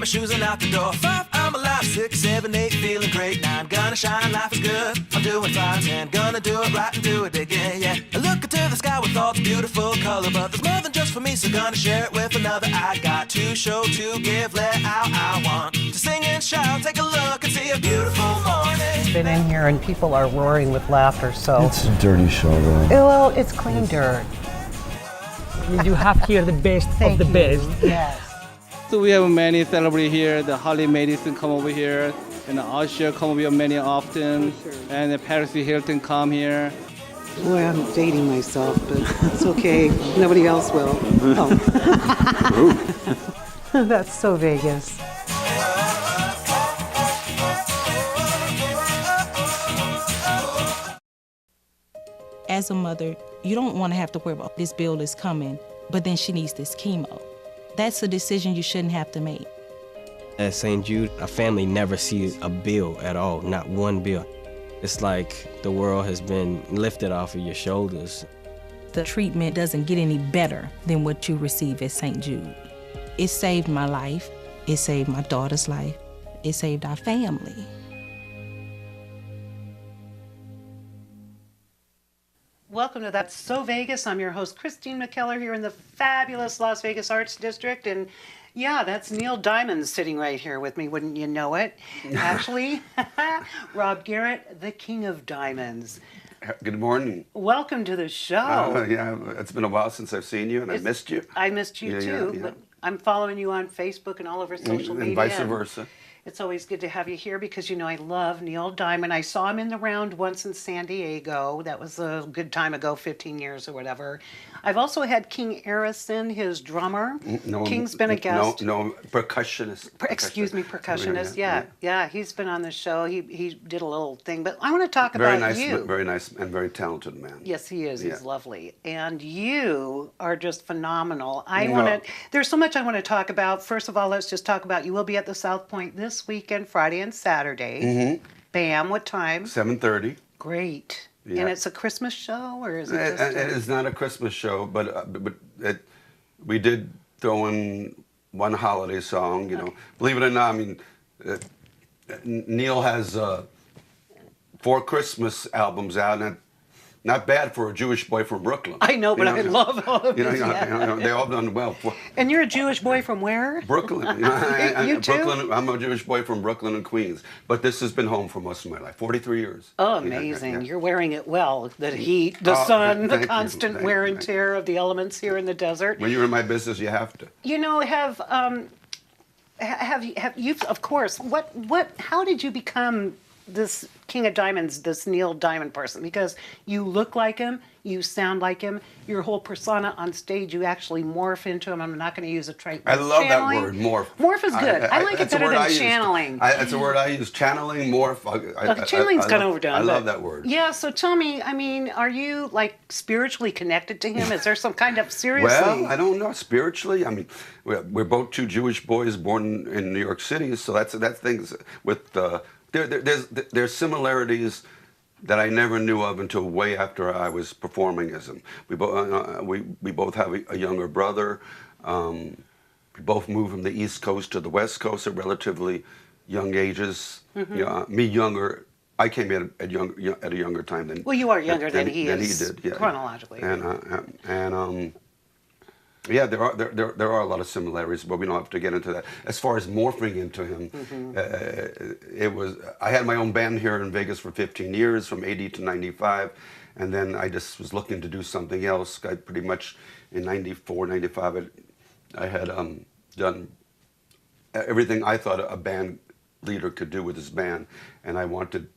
my shoes and out the door. 5, I'm alive. 6, 7, 8, feeling great. 9, gonna shine, life is good. I'm doing fine. 10, gonna do it right and do it again, yeah. I look into the sky with all its beautiful color, but there's more than just for me, so gonna share it with another. I got to show, to give, let out. I want to sing and shout. Take a look and see a beautiful morning. Been in here and people are roaring with laughter, so. It's a dirty show, though. Well, it's clean dirt. You have here the best of the best. Yes. So we have many celebrities here. The Harley Madison come over here, and the Usher come over here many often, and the Paris Hilton come here. Boy, I'm dating myself, but it's okay. Nobody else will. Oh. That's so Vegas. As a mother, you don't want to have to worry about this bill is coming, but then she needs this chemo. That's a decision you shouldn't have to make. At St. Jude, a family never sees a bill at all, not one bill. It's like the world has been lifted off of your shoulders. The treatment doesn't get any better than what you receive at St. Jude. It saved my life. It saved my daughter's life. It saved our family. Welcome to That's So Vegas. I'm your host, Christine McKellar, here in the fabulous Las Vegas Arts District. And yeah, that's Neil Diamond sitting right here with me, wouldn't you know it? Actually, Rob Garrett, the king of diamonds. Good morning. Welcome to the show. Yeah, it's been a while since I've seen you, and I missed you. I missed you too. Yeah. But I'm following you on Facebook and all over social media. And vice versa. It's always good to have you here because, you know, I love Neil Diamond. I saw him in the round once in San Diego. That was a good time ago, 15 years or whatever. I've also had King Arison, his drummer. No, King's been a guest. No, percussionist. Excuse me, percussionist. Yeah, he's been on the show. He did a little thing. But I want to talk about you. Very nice and very talented man. Yes, he is. Yeah. He's lovely. And you are just phenomenal. There's so much I want to talk about. First of all, let's just talk about you will be at the South Point this weekend, Friday and Saturday. Mm-hmm. Bam, what time? 7:30. Great. Yeah. And it's a Christmas show, or is it just It is not a Christmas show, but we did throw in one holiday song, you know. Believe it or not, I mean, Neil has 4 Christmas albums out, and not bad for a Jewish boy from Brooklyn. I know, but I love all of this. They all done well. And you're a Jewish boy from where? Brooklyn. You too? Brooklyn. I'm a Jewish boy from Brooklyn and Queens, but this has been home for most of my life, 43 years. Oh, amazing. Yeah. You're wearing it well. The heat, the sun, the constant wear and tear of the elements here in the desert. When you're in my business, you have to. You know, have you, of course, how did you become this King of Diamonds, this Neil Diamond person? Because you look like him, you sound like him, your whole persona on stage, you actually morph into him. I'm not going to use a trait. I love channeling. That word, morph. Morph is good. I like it better than channeling. It's a word I use. Channeling, morph. Channeling's kind of overdone. I love that word. Yeah, so tell me, I mean, are you like spiritually connected to him? Is there some kind of seriously? Well, I don't know. Spiritually, I mean, we're both 2 Jewish boys born in New York City, so that's things with there's similarities that I never knew of until way after I was performing as him. We both have a younger brother. We both moved from the East Coast to the West Coast at relatively young ages. Mm-hmm. You know, me younger. I came in at a younger time than. Well, you are younger than he is. Than he did, yeah. Chronologically. Yeah, there are a lot of similarities, but we don't have to get into that. As far as morphing into him, I had my own band here in Vegas for 15 years, from 80 to 95, and then I just was looking to do something else. I pretty much, in 94, 95, I had done everything I thought a band leader could do with his band, and I wanted,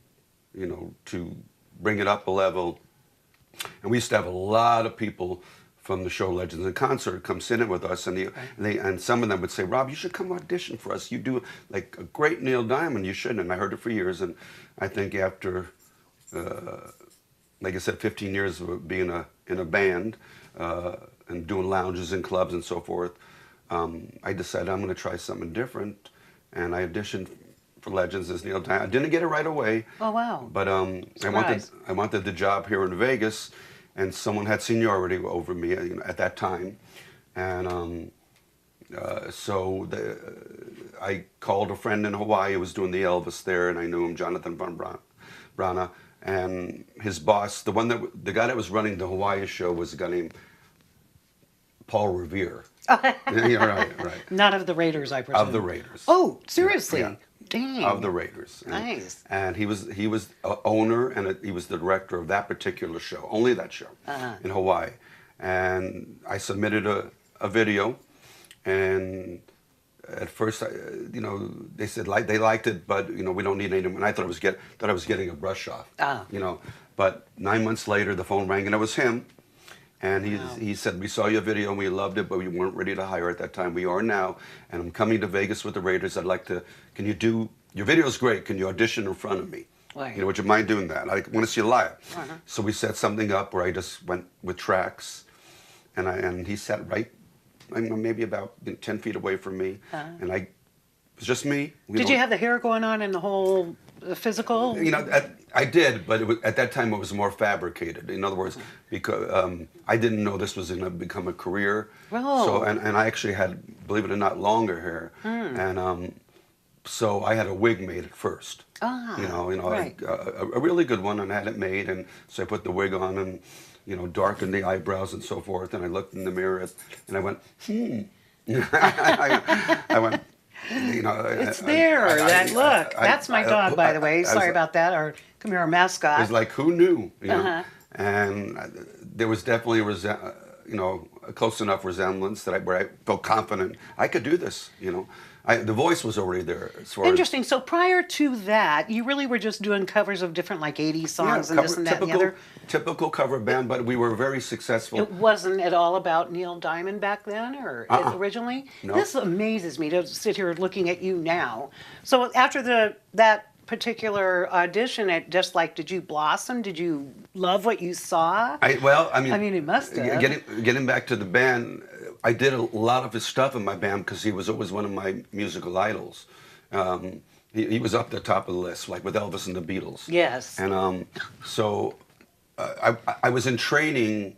you know, to bring it up a level. And we used to have a lot of people from the show Legends in Concert come sit in with us, and some of them would say, "Rob, you should come audition for us. You do like a great Neil Diamond. You should." And I heard it for years, and I think after, like I said, 15 years of being in a band and doing lounges and clubs and so forth, I decided I'm going to try something different, and I auditioned for Legends as Neil Diamond. I didn't get it right away. Oh wow! But I wanted the job here in Vegas. And someone had seniority over me, you know, at that time, and I called a friend in Hawaii who was doing the Elvis there, and I knew him, Jonathan Von Brana, and his boss, the guy that was running the Hawaii show was a guy named Paul Revere. Yeah, right. Not of the Raiders, I presume. Of the Raiders. Oh, seriously? Yeah. Dang. Of the Raiders. Nice. And he was a owner, and he was the director of that particular show, only that show, in Hawaii. And I submitted a video, and at first, they said they liked it, but we don't need any. And I thought I was getting a brush off. But 9 months later, the phone rang, and it was him. And he said, we saw your video and we loved it, but we weren't ready to hire at that time. We are now, and I'm coming to Vegas with the Raiders. I'd like to, your video's great, can you audition in front of me? Right. Would you mind doing that? I want to see you live. So we set something up where I just went with tracks, and he sat right, maybe about 10 feet away from me, and it was just me. Did you have the hair going on and the whole physical? I did, but at that time it was more fabricated. In other words, because I didn't know this was going to become a career. Oh. So and I actually had, believe it or not, longer hair, and so I had a wig made at first. Right. A really good one, and I had it made, and so I put the wig on and darkened the eyebrows and so forth, and I looked in the mirror and I went, I went. It's there. Look, that's my dog, by the way. Sorry about that. Our come here, our mascot. It was like, who knew? And there was definitely a close enough resemblance where I felt confident I could do this. The voice was already there. Interesting. So prior to that, you really were just doing covers of different 80s songs and this and that and the other. Typical cover band, but we were very successful. It wasn't at all about Neil Diamond back then, or originally. No. This amazes me to sit here looking at you now. So after that particular audition, did you blossom? Did you love what you saw? I mean, it must have. Getting back to the band, I did a lot of his stuff in my band because he was always one of my musical idols. He was up the top of the list, like with Elvis and the Beatles. Yes. And so I was in training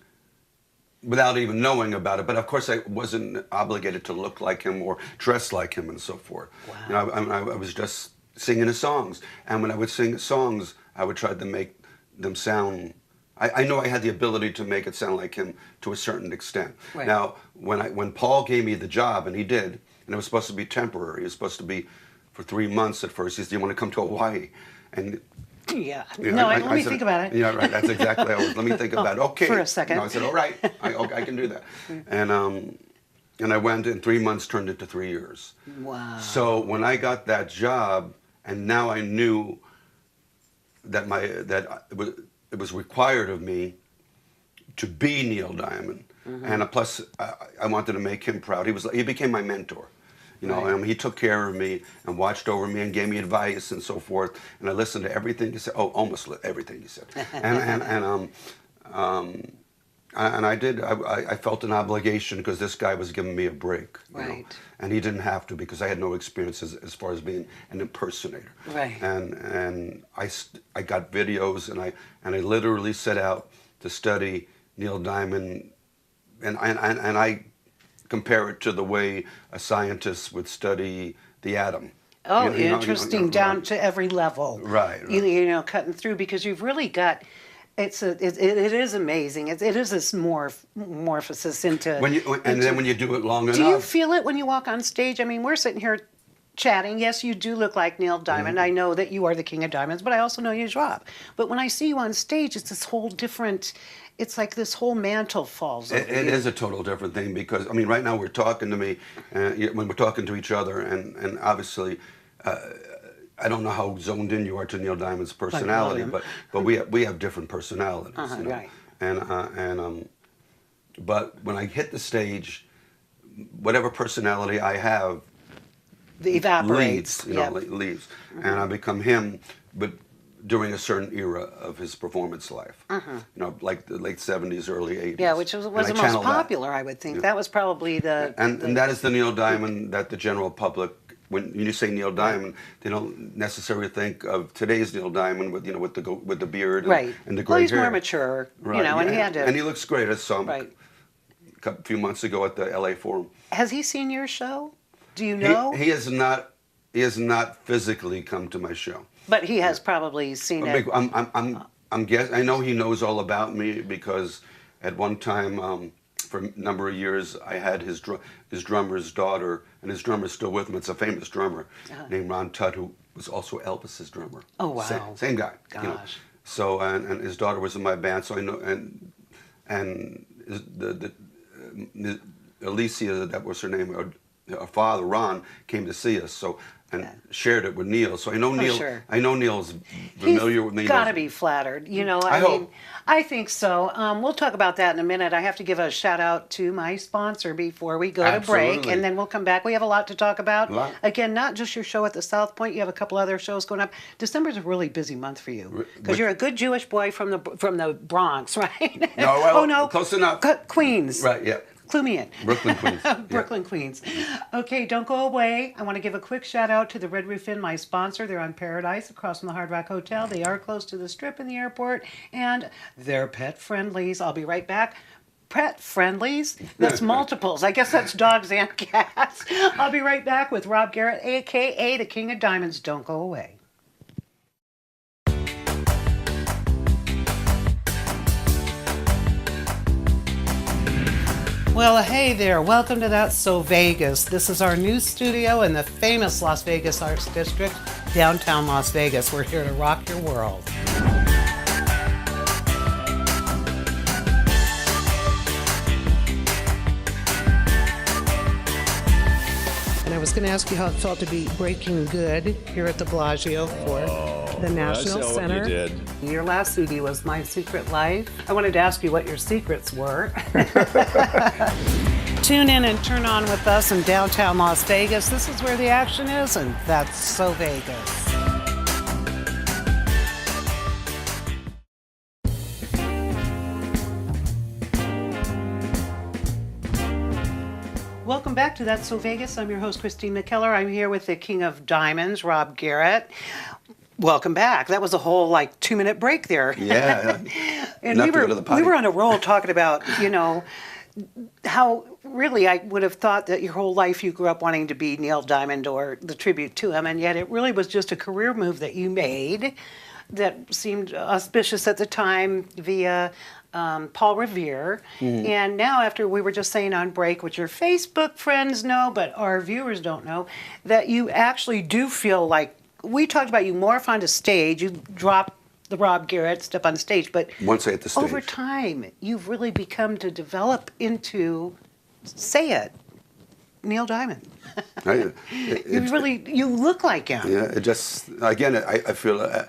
without even knowing about it, but of course I wasn't obligated to look like him or dress like him and so forth. Wow. I was just singing his songs, and when I would sing his songs, I would try to make them sound. I know I had the ability to make it sound like him to a certain extent. Right. Now, when Paul gave me the job, and he did, and it was supposed to be temporary. It was supposed to be for 3 months at first. He said, "Do you want to come to Hawaii?" And yeah. Let me think about it. Yeah, right. That's exactly how it was. Let me think about it. Okay. For a second. I said, all right, I can do that. And I went, and 3 months turned into 3 years. Wow. So when I got that job, and now I knew that it was required of me to be Neil Diamond, and plus I wanted to make him proud. He became my mentor. And he took care of me and watched over me and gave me advice and so forth. And I listened to everything he said. Oh, almost everything he said. And I did. I felt an obligation because this guy was giving me a break. Right. And he didn't have to because I had no experience as far as being an impersonator. Right. And I got videos and I literally set out to study Neil Diamond, and I compare it to the way a scientist would study the atom. Oh, interesting, down to every level. Right. Cutting through, because you've really got, it is amazing. It is this morphosis into. Then when you do it long enough. Do you feel it when you walk on stage? I mean, we're sitting here chatting. Yes, you do look like Neil Diamond. I know that you are the king of diamonds, but I also know you drop. But when I see you on stage, it's this whole different. It's like this whole mantle falls over It is a total different thing because, right now we're talking to me, when we're talking to each other, and obviously, I don't know how zoned in you are to Neil Diamond's personality, but we have different personalities, Right. But when I hit the stage, whatever personality I have, evaporates, leaves, and I become him, but during a certain era of his performance life, like the late 70s, early 80s. Yeah, which was the most popular, I would think. Yeah. That was probably the... And that is the Neil Diamond that the general public, when you say Neil Diamond, they don't necessarily think of today's Neil Diamond with the beard and the gray hair. Well, he's more mature, right. and he had to... And he looks great, so I'm a few months ago at the LA Forum. Has he seen your show? Do you know? He has not. He has not physically come to my show. But he has probably seen it. I'm guessing. I know he knows all about me because at one time, for a number of years, I had his drummer's daughter, and his drummer's still with him. It's a famous drummer named Ron Tutt, who was also Elvis's drummer. Oh wow! Same guy. Gosh. You know. So and his daughter was in my band, so I know and Alicia, that was her name. Her father Ron came to see us. So. And shared it with Neil, so I know Neil. Sure. I know Neil's familiar with me. He's got to be flattered, you know. I mean, I think so. We'll talk about that in a minute. I have to give a shout out to my sponsor before we go to break, and then we'll come back. We have a lot to talk about. Again, not just your show at the South Point. You have a couple other shows going up. December's a really busy month for you because you're a good Jewish boy from the Bronx, right? No, well, oh no, close enough. Queens. Right. Yeah. Clue me in. Brooklyn, Queens. Brooklyn, Queens. Okay, don't go away. I want to give a quick shout out to the Red Roof Inn, my sponsor. They're on Paradise across from the Hard Rock Hotel. They are close to the Strip and the airport, and they're pet friendlies. I'll be right back. Pet friendlies? That's multiples. I guess that's dogs and cats. I'll be right back with Rob Garrett, a.k.a. the King of Diamonds. Don't go away. Well, hey there. Welcome to That's So Vegas. This is our new studio in the famous Las Vegas Arts District, downtown Las Vegas. We're here to rock your world. And I was going to ask you how it felt to be breaking good here at the Bellagio for the National Center. What you did. Your last CD was My Secret Life. I wanted to ask you what your secrets were. Tune in and turn on with us in downtown Las Vegas. This is where the action is, and that's So Vegas. Welcome back to That's So Vegas. I'm your host, Christine McKellar. I'm here with the King of Diamonds, Rob Garrett. Welcome back. That was a whole 2-minute break there. Yeah. And we were on a roll talking about, how really I would have thought that your whole life you grew up wanting to be Neil Diamond or the tribute to him, and yet it really was just a career move that you made that seemed auspicious at the time via Paul Revere. Mm-hmm. And now, after we were just saying on break, which your Facebook friends know, but our viewers don't know, that you actually do feel like, we talked about you morph onto stage, you drop the Rob Garrett, step on stage, but once I hit the stage, over time, you've really become to develop into, say it, Neil Diamond. You look like him. Yeah, it just, again, I feel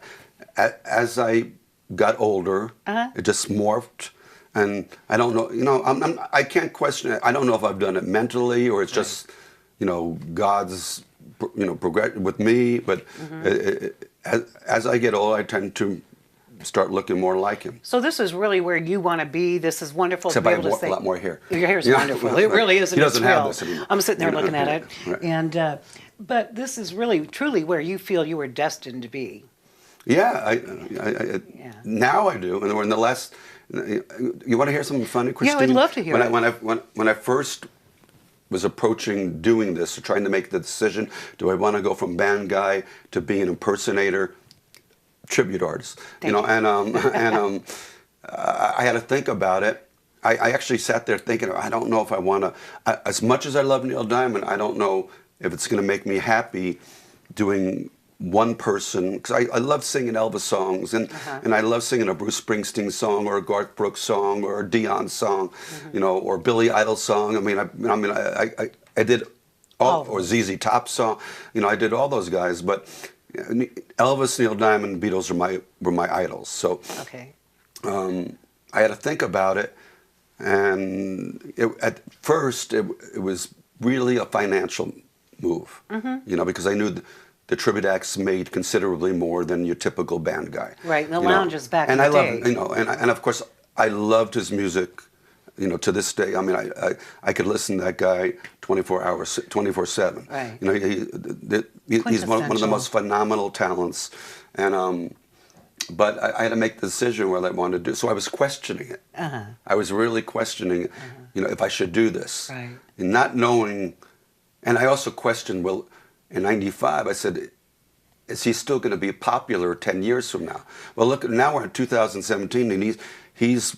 as I got older, it just morphed. And I don't know, I can't question it. I don't know if I've done it mentally or it's just, God's, progress with me. But as I get older, I tend to start looking more like him. So this is really where you want to be. This is wonderful Except to be I able to say. A lot more hair. Your hair's wonderful. It really is. He doesn't have real. this anymore. I'm sitting there looking at it. Right. And but this is really, truly where you feel you were destined to be. Yeah, now I do. And in the last, you want to hear something funny, Christine? Yeah, I'd love to hear it. When I first was approaching doing this, or trying to make the decision, do I want to go from band guy to being an impersonator, tribute artist? I had to think about it. I actually sat there thinking, I don't know if I want to, as much as I love Neil Diamond, I don't know if it's going to make me happy doing one person, because I love singing Elvis songs, and I love singing a Bruce Springsteen song or a Garth Brooks song or a Dion song, or Billy Idol song. I did all, or ZZ Top song. I did all those guys, but Elvis, Neil Diamond, Beatles were my idols. So I had to think about it, and at first it was really a financial move, because I knew the tribute acts made considerably more than your typical band guy. Right, and the lounges back in the day. And I love, and of course I loved his music, to this day. I could listen to that guy 24/7. Right. He's one of the most phenomenal talents, and but I had to make the decision what I wanted to do. So I was questioning it. I was really questioning, if I should do this. Right. And not knowing, and I also questioned, well, in 95, I said, is he still going to be popular 10 years from now? Well, look, now we're in 2017, and he's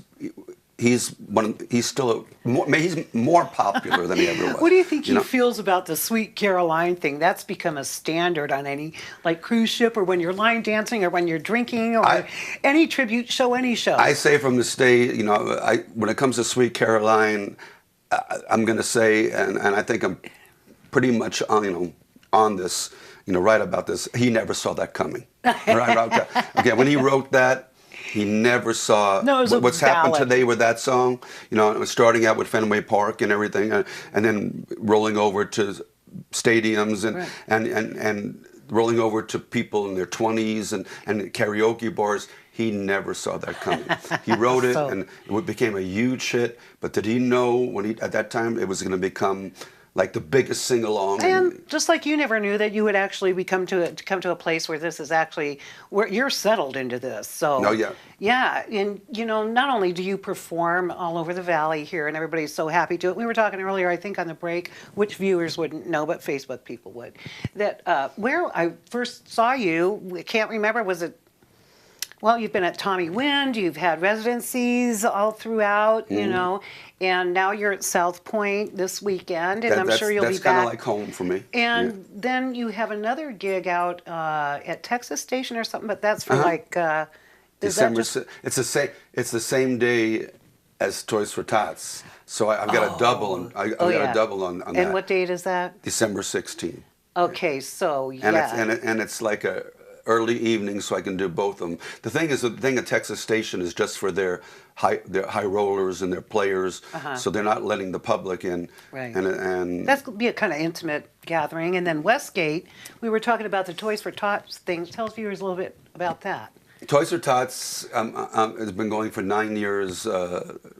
more popular than he ever was. What do you think he feels about the Sweet Caroline thing? That's become a standard on any cruise ship, or when you're line dancing, or when you're drinking, or any tribute show, any show. I say from the stage, when it comes to Sweet Caroline, I'm going to say, and I think I'm pretty much on this, right about this. He never saw that coming. Right? Okay, when he wrote that, he never saw what's happened today with that song. It was starting out with Fenway Park and everything, and then rolling over to stadiums and rolling over to people in their 20s and karaoke bars. He never saw that coming. He wrote it, and it became a huge hit. But did he know at that time it was going to become like the biggest sing-along? And just like you never knew that you would actually come to a place where this is actually where you're settled into this. So yeah, and not only do you perform all over the valley here, and everybody's so happy to it. We were talking earlier, I think on the break, which viewers wouldn't know, but Facebook people would. That where I first saw you, I can't remember. Was it? Well, you've been at Tommy Wind, you've had residencies all throughout, and now you're at South Point this weekend, and I'm sure you'll be back. That's kind of like home for me. And then you have another gig out at Texas Station or something, but that's for December. It's the same day as Toys for Tots, so I've got a double. I've got a double on that. And what date is that? December 16th. Okay, so yeah. And it's like a early evening, so I can do both of them. The thing at Texas Station is just for their high rollers and their players, so they're not letting the public in. Right. And that's going to be a kind of intimate gathering. And then Westgate, we were talking about the Toys for Tots thing. Tell viewers a little bit about that. Toys for Tots has been going for 9 years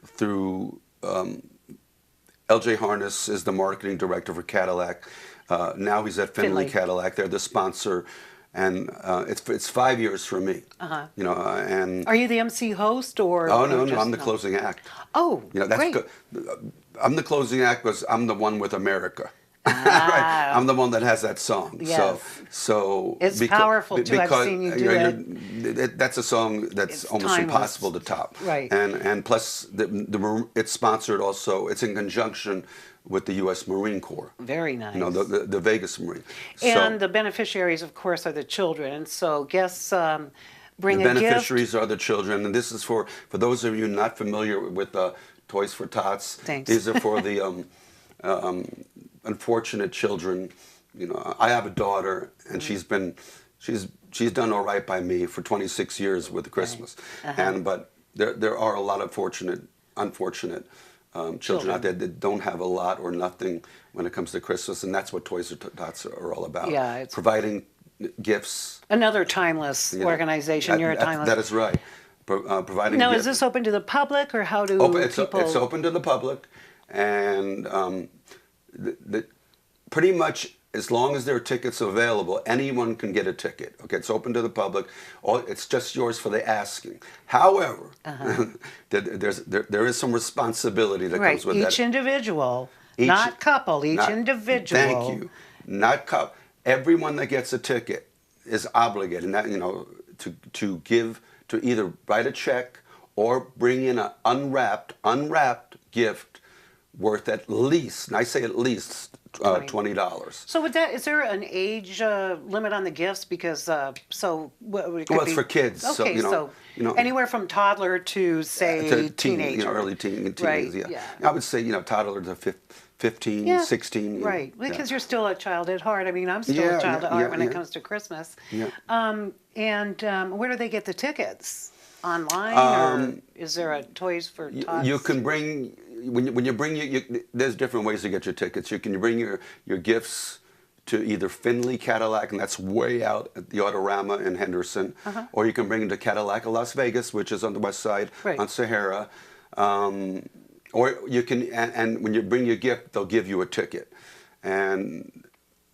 through. LJ Harness is the marketing director for Cadillac. Now he's at Finley Cadillac. They're the sponsor. And it's 5 years for me, and are you the MC host or? Oh no, I'm the closing act. Oh, that's great. I'm the closing act because I'm the one with America. Right? I'm the one that has that song. Yes. So it's powerful too. I've seen you do it. That's a song that's almost timeless. Impossible to top. Right. And plus it's sponsored also. It's in conjunction with the U.S. Marine Corps. Very nice. The Vegas Marine. And the beneficiaries, of course, are the children. And so guests bring a gift. The beneficiaries are the children. And this is for those of you not familiar with Toys for Tots. Thanks. These are for the unfortunate children. I have a daughter, and she's done all right by me for 26 years with Christmas. But there are a lot of unfortunate children out there that don't have a lot or nothing when it comes to Christmas, and that's what Toys for Tots are all about. Yeah, it's providing gifts. Another timeless organization. You're a timeless. That is right. Providing. Now, gifts. is this open to the public, or how do people? It's open to the public, and pretty much as long as there are tickets available, anyone can get a ticket. Okay, it's open to the public. It's just yours for the asking. However, there is some responsibility that comes with that. Each individual, not couple. Each individual. Thank you. Not couple. Everyone that gets a ticket is obligated, to give, to either write a check or bring in an unwrapped gift worth at least, and I say at least, $20. So is there an age limit on the gifts? Because it could it's for kids. Okay, so anywhere from toddler to say teenager, early teenagers. Right. Yeah. I would say toddler to 15, 16. Right, because you're still a child at heart. I mean, I'm still a child at heart when it comes to Christmas. Yeah. Where do they get the tickets? Online, or is there a Toys for Tots? You can bring. When you bring there's different ways to get your tickets. You can bring your gifts to either Finley Cadillac, and that's way out at the Autorama in Henderson, or you can bring them to Cadillac of Las Vegas, which is on the west side on Sahara. Or you can, and when you bring your gift, they'll give you a ticket. And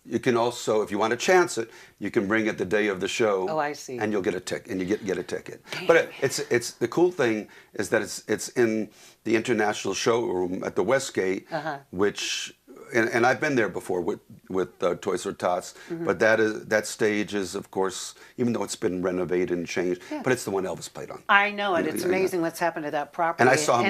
you can also, if you want to chance it, you can bring it the day of the show. Oh, I see. And you'll get a ticket, and you get a ticket. But it's the cool thing is that it's in the international showroom at the Westgate, which. And I've been there before with Toys for Tots, but that stage is, of course, even though it's been renovated and changed, but it's the one Elvis played on. I know it. It's amazing what's happened to that property. And I saw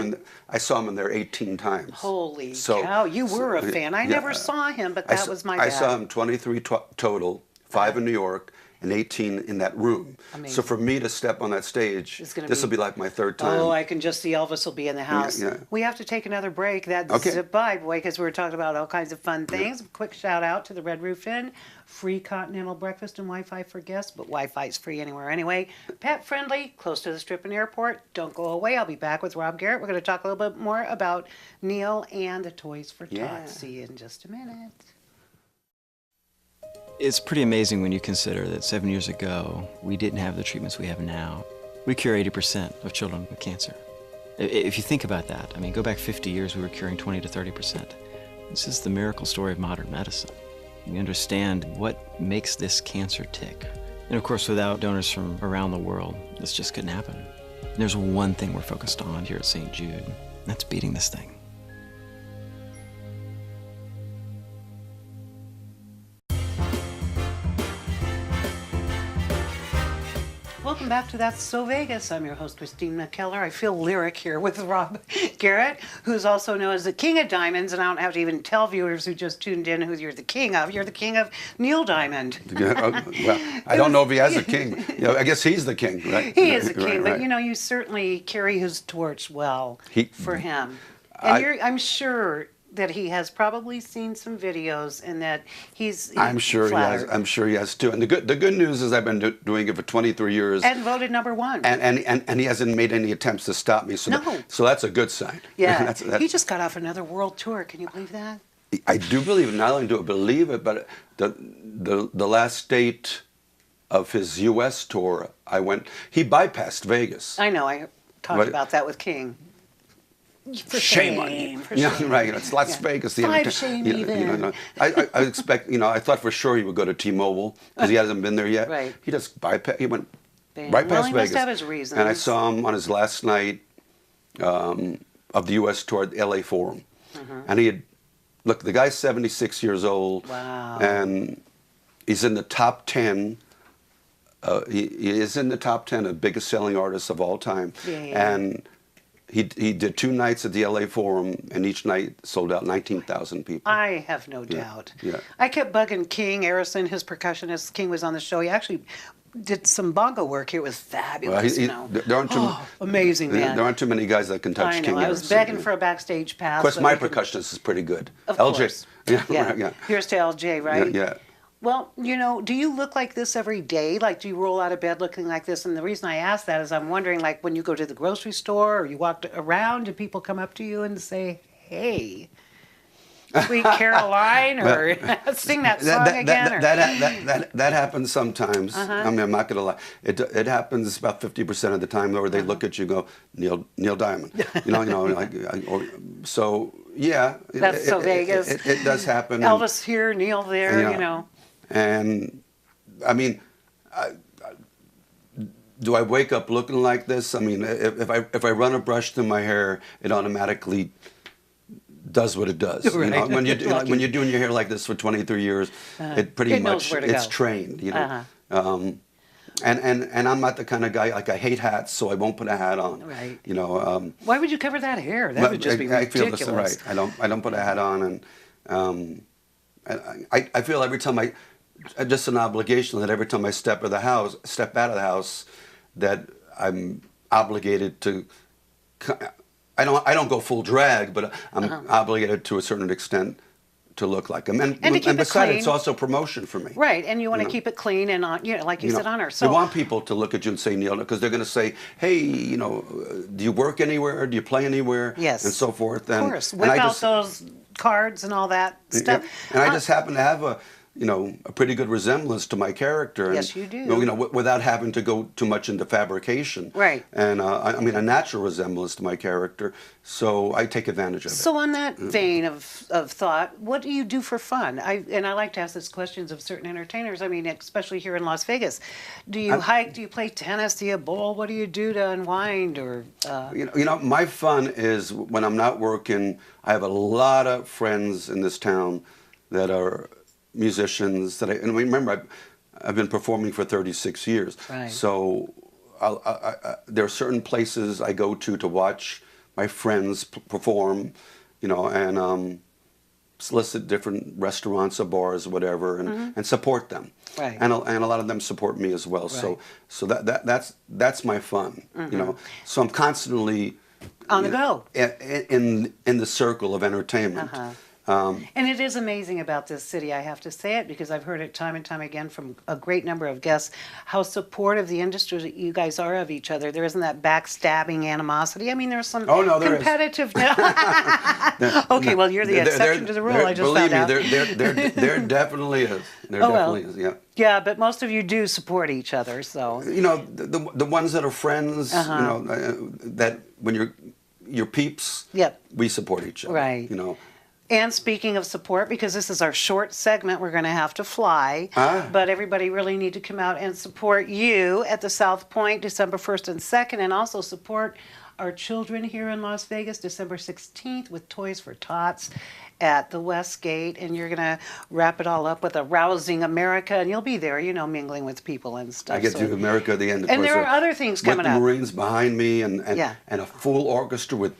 him in there 18 times. Holy cow! You were a fan. I never saw him, but that was my dad. I saw him 23 total, 5 in New York, and 18 in that room. Amazing. So for me to step on that stage, this will be like my 3rd time. Oh, I can just see Elvis will be in the house. Yeah. We have to take another break. That's Okay. zip by, boy, because we were talking about all kinds of fun things. Quick shout out to the Red Roof Inn. Free continental breakfast and Wi-Fi for guests, but Wi-Fi is free anywhere anyway. Pet friendly, close to the Strip and airport. Don't go away. I'll be back with Rob Garrett. We're going to talk a little bit more about Neil and the Toys for Tots. See you in just a minute. It's pretty amazing when you consider that 7 years ago, we didn't have the treatments we have now. We cure 80% of children with cancer. If you think about that, I mean, go back 50 years, we were curing 20 to 30%. This is the miracle story of modern medicine. We understand what makes this cancer tick. And of course, without donors from around the world, this just couldn't happen. There's one thing we're focused on here at St. Jude, and that's beating this thing. Welcome back to That's So Vegas. I'm your host, Christine McKellar. I feel lyric here with Rob Garrett, who's also known as the King of Diamonds, and I don't have to even tell viewers who just tuned in who you're the king of. You're the king of Neil Diamond. Well, I don't know if he has a king. I guess he's the king, right? He is the king, right. but you certainly carry his torch well for him. And I'm sure that he has probably seen some videos and that he's I'm sure flattered. he has. I'm sure he has too. And the good news is I've been doing it for 23 years. And voted #1. And he hasn't made any attempts to stop me. So so that's a good sign. Yeah. He just got off another world tour. Can you believe that? I do believe it. Not only do I believe it, but the last date of his U.S. tour, he bypassed Vegas. I know. I talked about that with King. For shame on you. Right. It's Las Vegas. Shame even. I expect. I thought for sure he would go to T-Mobile because he hasn't been there yet. Right. He just bypassed. He went right past he Vegas. must have his reasons. And I saw him on his last night of the U.S. tour at the L.A. Forum, and the guy's 76 years old. Wow. And he's in the top 10. He is in the top 10 of biggest selling artists of all time. Yeah. And he did 2 nights at the LA Forum, and each night sold out 19,000 people. I have no doubt. Yeah. I kept bugging King Arison, his percussionist. King was on the show. He actually did some bongo work here. It was fabulous. There aren't amazing man. There aren't too many guys that can touch I know. King I was Arison. begging for a backstage pass. Of course, my percussionist is pretty good. Of LJ. course. Yeah. Here's to LJ, right? Yeah. Well, do you look like this every day? Like, do you roll out of bed looking like this? And the reason I ask that is I'm wondering, like, when you go to the grocery store or you walk around, do people come up to you and say, hey, Sweet Caroline, or sing that song again? That happens sometimes. I mean, I'm not going to lie. It happens about 50% of the time, where they look at you and go, Neil Diamond. So, yeah. That's so Vegas. It does happen. Elvis here, Neil there, And, I mean, do I wake up looking like this? I mean, if I run a brush through my hair, it automatically does what it does. Right. When you're doing your hair like this for 23 years, it pretty much it's trained. And I'm not the kind of guy, like, I hate hats, so I won't put a hat on. Right. Why would you cover that hair? That would just be ridiculous. I feel right. I don't put a hat on, and I feel every time just an obligation that every time I step out of the house, that I'm obligated to. I don't go full drag, but I'm obligated to a certain extent to look like him. And besides, it's also promotion for me. Right, and you want to keep it clean and like you said, on her. So you want people to look at you and say, Neil, because they're going to say, hey, do you work anywhere? Do you play anywhere? Yes. And so forth. Of course. Whip out those cards and all that stuff. And I just happen to have a pretty good resemblance to my character. And, Yes, you do. Without having to go too much into fabrication. Right. And I mean, a natural resemblance to my character. So I take advantage of it. So on that vein of thought, what do you do for fun? I like to ask these questions of certain entertainers. I mean, especially here in Las Vegas. Do you hike? Do you play tennis? Do you bowl? What do you do to unwind? Or my fun is when I'm not working. I have a lot of friends in this town that are musicians and remember, I've been performing for 36 years. Right. So there are certain places I go to watch my friends perform, and solicit different restaurants or bars or whatever, and support them. Right. And a lot of them support me as well. Right. So that's my fun. So I'm constantly on the go in the circle of entertainment. And it is amazing about this city, I have to say it, because I've heard it time and time again from a great number of guests, how supportive the industry that you guys are of each other. There isn't that backstabbing animosity. I mean, there's some competitive. Okay, well, you're the exception to the rule. I just found out. Believe me, there definitely is. There definitely is. Yeah. Yeah, but most of you do support each other. So the ones that are friends, that when you're peeps, we support each other. Right. And speaking of support, because this is our short segment, we're going to have to fly. But everybody really need to come out and support you at the South Point December 1st and 2nd, and also support our children here in Las Vegas December 16th with Toys for Tots at the West Gate. And you're going to wrap it all up with a rousing America, and you'll be there, mingling with people and stuff. I get to America at the end. And there are other things coming up. With the Marines behind me and a full orchestra with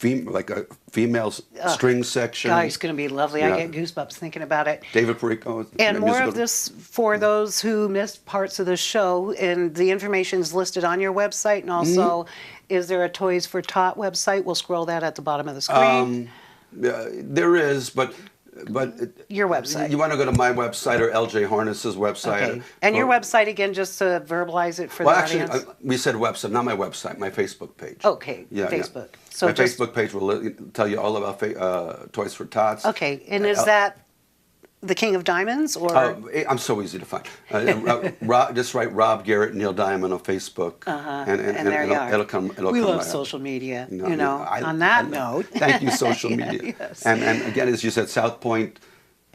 a female string section. God, it's going to be lovely. I get goosebumps thinking about it. David Perico. And more of this for those who missed parts of the show. And the information is listed on your website. And also, is there a Toys for Tot website? We'll scroll that at the bottom of the screen. There is, but your website. You want to go to my website or LJ Harness's website. Okay. And your website again, just to verbalize it for the audience. Actually, we said website, not my website. My Facebook page. Okay. Yeah, Facebook. Yeah. So my Facebook page will tell you all about Toys for Tots. Okay. And is that the King of Diamonds, or? I'm so easy to find. Just write Rob Garrett, Neil Diamond on Facebook, and there you are. It'll come. We love right social media. on that note. Thank you, social media. Yes. And again, as you said, South Point,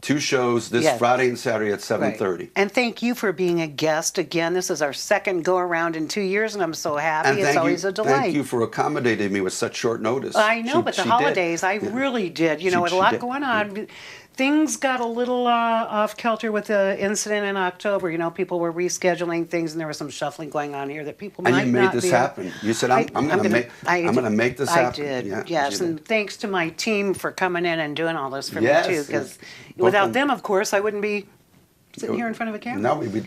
2 shows this Friday and Saturday at 7:30. Right. And thank you for being a guest again. This is our second go around in 2 years, and I'm so happy. It's always a delight. Thank you for accommodating me with such short notice. I know, but the holidays, I really did. With a lot going on. Things got a little off kilter with the incident in October. People were rescheduling things, and there was some shuffling going on here that people might not be. And you made this happen. You said, I'm going to make this happen. I did, yes. And thanks to my team for coming in and doing all this for me, too. Because without them, of course, I wouldn't be sitting here in front of a camera. No, we'd be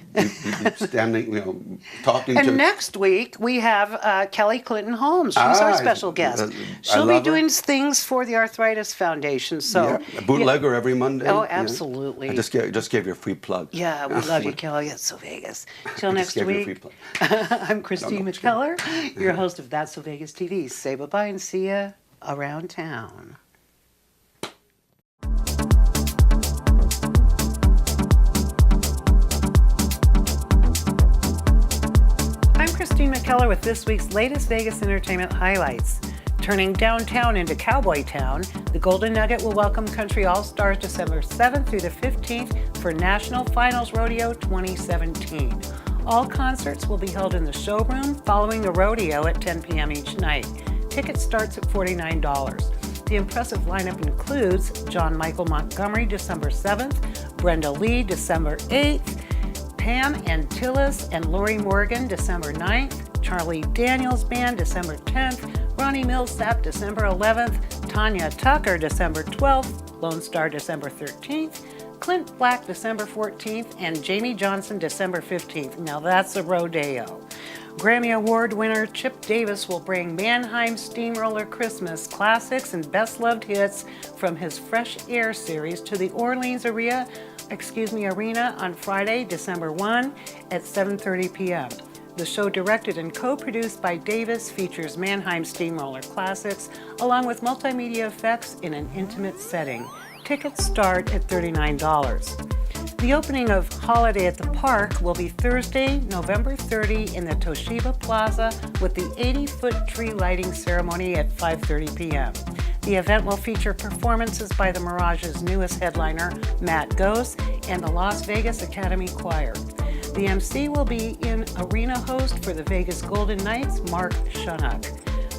standing, talking to... And next week, we have Kelly Clinton Holmes. She's our special guest. She'll be doing things for the Arthritis Foundation. So a bootlegger every Monday. Oh, absolutely. I just gave you a free plug. Yeah, we love you, Kelly. It's So Vegas. Till next week, I'm Christine McKellar, your host of That's So Vegas TV. Say bye-bye and see you around town. Christine McKellar with this week's latest Vegas entertainment highlights. Turning downtown into Cowboy Town, the Golden Nugget will welcome Country All-Stars December 7th through the 15th for National Finals Rodeo 2017. All concerts will be held in the showroom following the rodeo at 10 p.m. each night. Ticket starts at $49. The impressive lineup includes John Michael Montgomery December 7th, Brenda Lee December 8th, Pam Antilles and Lori Morgan, December 9th, Charlie Daniels Band, December 10th, Ronnie Millsap, December 11th, Tanya Tucker, December 12th, Lone Star, December 13th, Clint Black, December 14th, and Jamie Johnson, December 15th. Now that's a rodeo. Grammy Award winner Chip Davis will bring Mannheim Steamroller Christmas classics and best-loved hits from his Fresh Air series to the Orleans Arena on Friday, December 1 at 7:30 p.m. The show, directed and co-produced by Davis, features Mannheim Steamroller classics along with multimedia effects in an intimate setting. Tickets start at $39. The opening of Holiday at the Park will be Thursday, November 30 in the Toshiba Plaza with the 80-foot tree lighting ceremony at 5:30 p.m. The event will feature performances by the Mirage's newest headliner, Matt Ghost, and the Las Vegas Academy Choir. The MC will be in arena host for the Vegas Golden Knights, Mark Shunnock.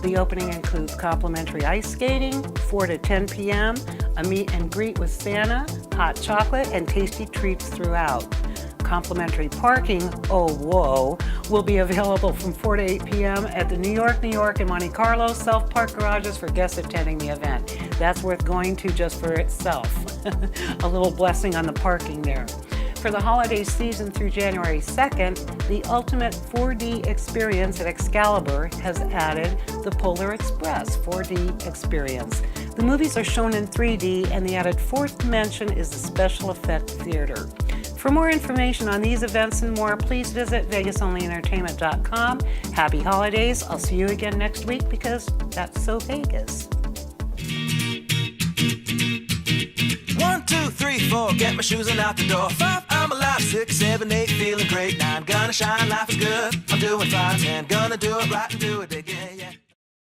The opening includes complimentary ice skating, 4 to 10 p.m., a meet and greet with Santa, hot chocolate, and tasty treats throughout. Complimentary parking, oh whoa, will be available from 4 to 8 p.m. at the New York, and Monte Carlo self-park garages for guests attending the event. That's worth going to just for itself. A little blessing on the parking there. For the holiday season through January 2nd, the Ultimate 4D Experience at Excalibur has added the Polar Express 4D Experience. The movies are shown in 3D, and the added fourth dimension is the Special Effect Theater. For more information on these events and more, please visit VegasOnlyEntertainment.com. Happy holidays. I'll see you again next week because that's so Vegas. 1, 2, 3, 4, get my shoes and out the door. 5, I'm alive. 6, 7, 8, feeling great. 9, gonna shine, life is good. I'm doing 5, 10, gonna do it right and do it again.